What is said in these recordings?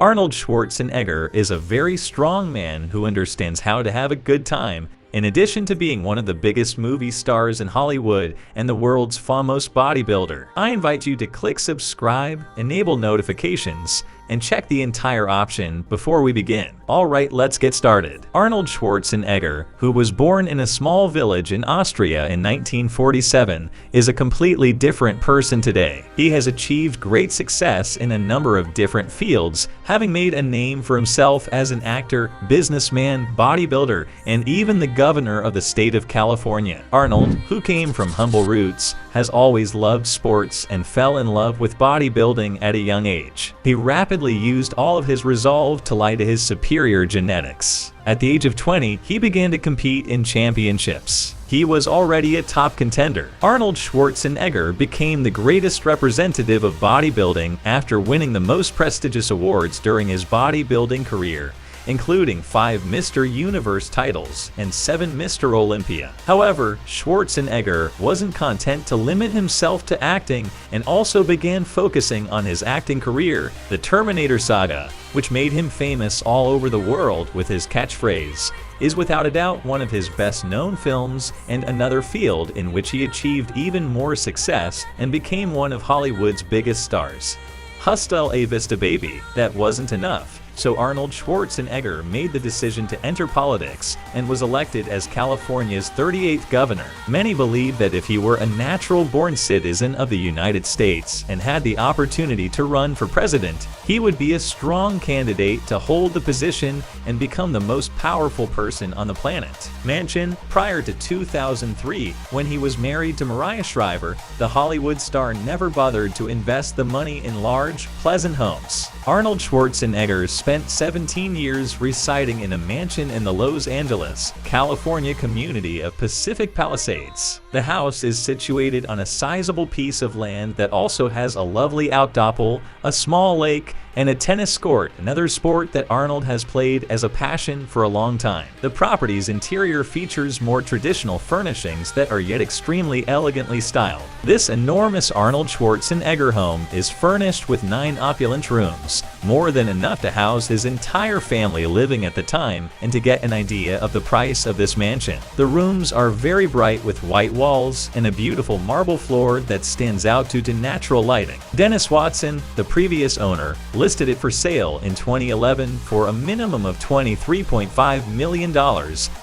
Arnold Schwarzenegger is a very strong man who understands how to have a good time. In addition to being one of the biggest movie stars in Hollywood and the world's foremost bodybuilder, I invite you to click subscribe, enable notifications, and check the entire option before we begin. Alright, let's get started. Arnold Schwarzenegger, who was born in a small village in Austria in 1947, is a completely different person today. He has achieved great success in a number of different fields, having made a name for himself as an actor, businessman, bodybuilder, and even the governor of the state of California. Arnold, who came from humble roots, has always loved sports and fell in love with bodybuilding at a young age. He rapidly used all of his resolve to lie to his superior genetics. At the age of 20, he began to compete in championships. He was already a top contender. Arnold Schwarzenegger became the greatest representative of bodybuilding after winning the most prestigious awards during his bodybuilding career, including 5 Mr. Universe titles and 7 Mr. Olympia. However, Schwarzenegger wasn't content to limit himself to acting and also began focusing on his acting career, the Terminator saga, which made him famous all over the world with his catchphrase, is without a doubt one of his best-known films and another field in which he achieved even more success and became one of Hollywood's biggest stars. Hustle a Vista baby, that wasn't enough. So Arnold Schwarzenegger made the decision to enter politics and was elected as California's 38th governor. Many believe that if he were a natural-born citizen of the United States and had the opportunity to run for president, he would be a strong candidate to hold the position and become the most powerful person on the planet. Mansion. Prior to 2003, when he was married to Mariah Shriver, the Hollywood star never bothered to invest the money in large, pleasant homes. Arnold Schwarzenegger spent 17 years residing in a mansion in the Los Angeles, California community of Pacific Palisades. The house is situated on a sizable piece of land that also has a lovely outdoor pool, a small lake, and a tennis court, another sport that Arnold has played as a passion for a long time. The property's interior features more traditional furnishings that are yet extremely elegantly styled. This enormous Arnold Schwarzenegger home is furnished with 9 opulent rooms, more than enough to house his entire family living at the time. And to get an idea of the price of this mansion, the rooms are very bright with white walls and a beautiful marble floor that stands out due to natural lighting. Dennis Watson, the previous owner, listed it for sale in 2011 for a minimum of $23.5 million,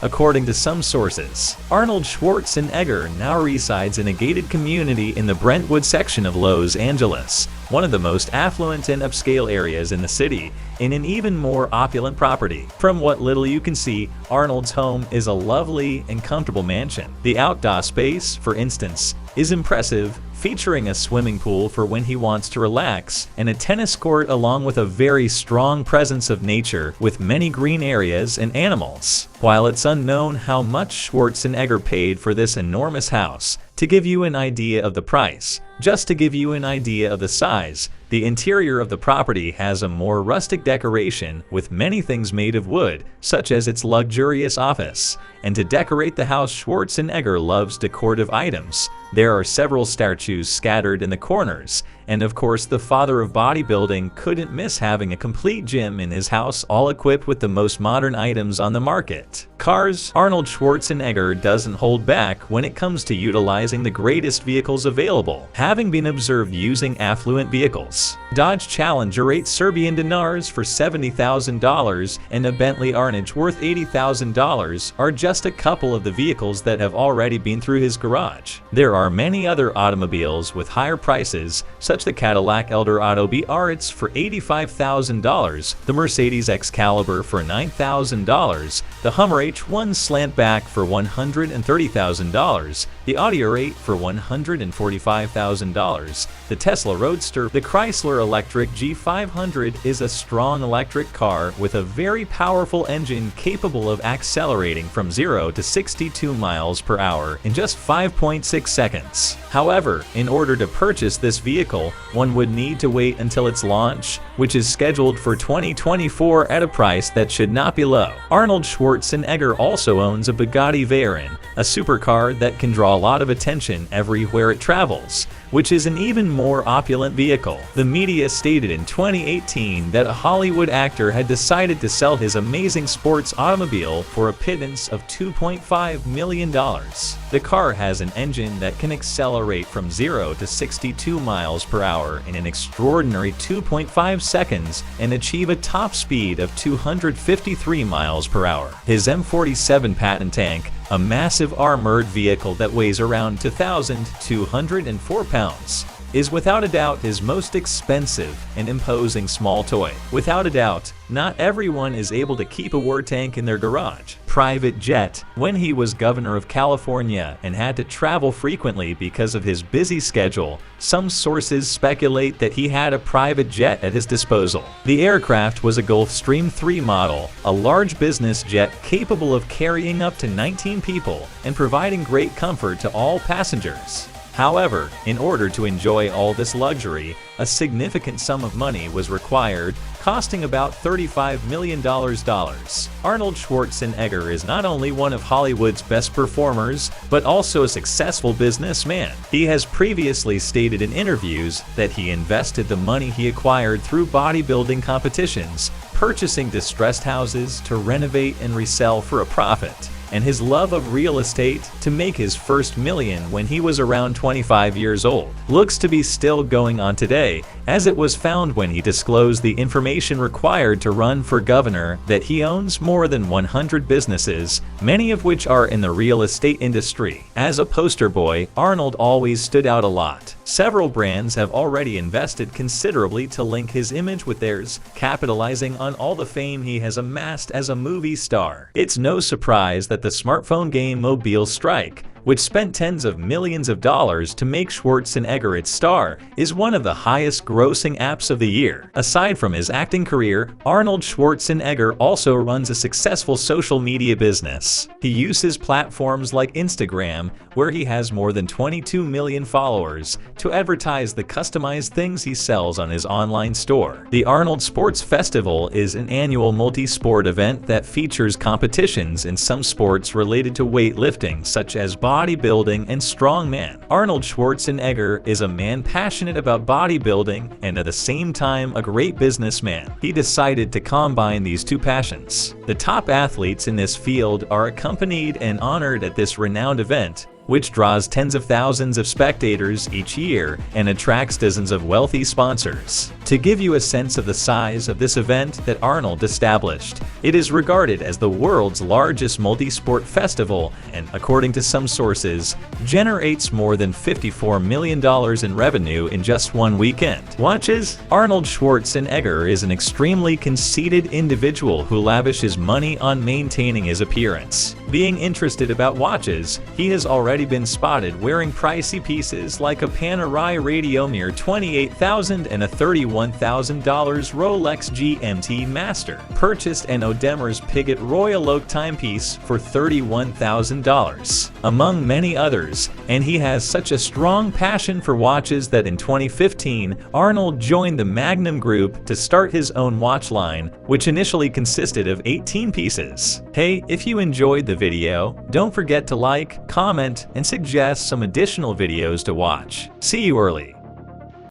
according to some sources. Arnold Schwarzenegger now resides in a gated community in the Brentwood section of Los Angeles, one of the most affluent and upscale areas in the city, in an even more opulent property. From what little you can see, Arnold's home is a lovely and comfortable mansion. The outdoor space, for instance, is impressive, featuring a swimming pool for when he wants to relax and a tennis court along with a very strong presence of nature with many green areas and animals. While it's unknown how much Schwarzenegger paid for this enormous house, to give you an idea of the price, just to give you an idea of the size, the interior of the property has a more rustic decoration with many things made of wood, such as its luxurious office. And to decorate the house, Schwarzenegger loves decorative items. There are several statues scattered in the corners, and of course the father of bodybuilding couldn't miss having a complete gym in his house, all equipped with the most modern items on the market. Cars. Arnold Schwarzenegger doesn't hold back when it comes to utilizing the greatest vehicles available, having been observed using affluent vehicles. Dodge Challenger 8 Serbian dinars for $70,000 and a Bentley Arnage worth $80,000 are just a couple of the vehicles that have already been through his garage. There are many other automobiles with higher prices, such the Cadillac Eldorado Biarritz for $85,000, the Mercedes Excalibur for $9,000, the Hummer H1 Slantback for $130,000, the Audi R8 for $145,000, the Tesla Roadster. The Chrysler Electric G500 is a strong electric car with a very powerful engine capable of accelerating from 0 to 62 miles per hour in just 5.6 seconds. However, in order to purchase this vehicle, one would need to wait until its launch, which is scheduled for 2024 at a price that should not be low. Arnold Schwarzenegger also owns a Bugatti Veyron a supercar that can draw a lot of attention everywhere it travels, which is an even more opulent vehicle. The media stated in 2018 that a Hollywood actor had decided to sell his amazing sports automobile for a pittance of $2.5 million. The car has an engine that can accelerate from 0 to 62 miles per hour in an extraordinary 2.5 seconds and achieve a top speed of 253 miles per hour. His M47 Patent tank, a massive armored vehicle that weighs around 2,204 pounds, is without a doubt his most expensive and imposing small toy. Without a doubt, not everyone is able to keep a war tank in their garage. Private jet. When he was governor of California and had to travel frequently because of his busy schedule, some sources speculate that he had a private jet at his disposal. The aircraft was a Gulfstream III model, a large business jet capable of carrying up to 19 people and providing great comfort to all passengers. However, in order to enjoy all this luxury, a significant sum of money was required, costing about $35 million. Arnold Schwarzenegger is not only one of Hollywood's best performers, but also a successful businessman. He has previously stated in interviews that he invested the money he acquired through bodybuilding competitions, purchasing distressed houses to renovate and resell for a profit, and his love of real estate to make his first million when he was around 25 years old. Looks to be still going on today, as it was found when he disclosed the information required to run for governor that he owns more than 100 businesses, many of which are in the real estate industry. As a poster boy, Arnold always stood out a lot. Several brands have already invested considerably to link his image with theirs, capitalizing on all the fame he has amassed as a movie star. It's no surprise that the smartphone game Mobile Strike, which spent tens of millions of dollars to make Schwarzenegger its star, is one of the highest grossing apps of the year. Aside from his acting career, Arnold Schwarzenegger also runs a successful social media business. He uses platforms like Instagram, where he has more than 22 million followers, to advertise the customized things he sells on his online store. The Arnold Sports Festival is an annual multi-sport event that features competitions in some sports related to weightlifting, such as bodybuilding and strongman. Arnold Schwarzenegger is a man passionate about bodybuilding and at the same time a great businessman. He decided to combine these two passions. The top athletes in this field are accompanied and honored at this renowned event, which draws tens of thousands of spectators each year and attracts dozens of wealthy sponsors. To give you a sense of the size of this event that Arnold established, it is regarded as the world's largest multi-sport festival and, according to some sources, generates more than $54 million in revenue in just one weekend. Watches? Arnold Schwarzenegger is an extremely conceited individual who lavishes money on maintaining his appearance. Being interested about watches, he has already been spotted wearing pricey pieces like a Panerai Radiomir $28,000 and a $31,000 Rolex GMT Master, purchased an Audemars Piguet Royal Oak timepiece for $31,000, among many others, and he has such a strong passion for watches that in 2015, Arnold joined the Magnum Group to start his own watch line, which initially consisted of 18 pieces. Hey, if you enjoyed the video, don't forget to like, comment, and suggest some additional videos to watch. See you early.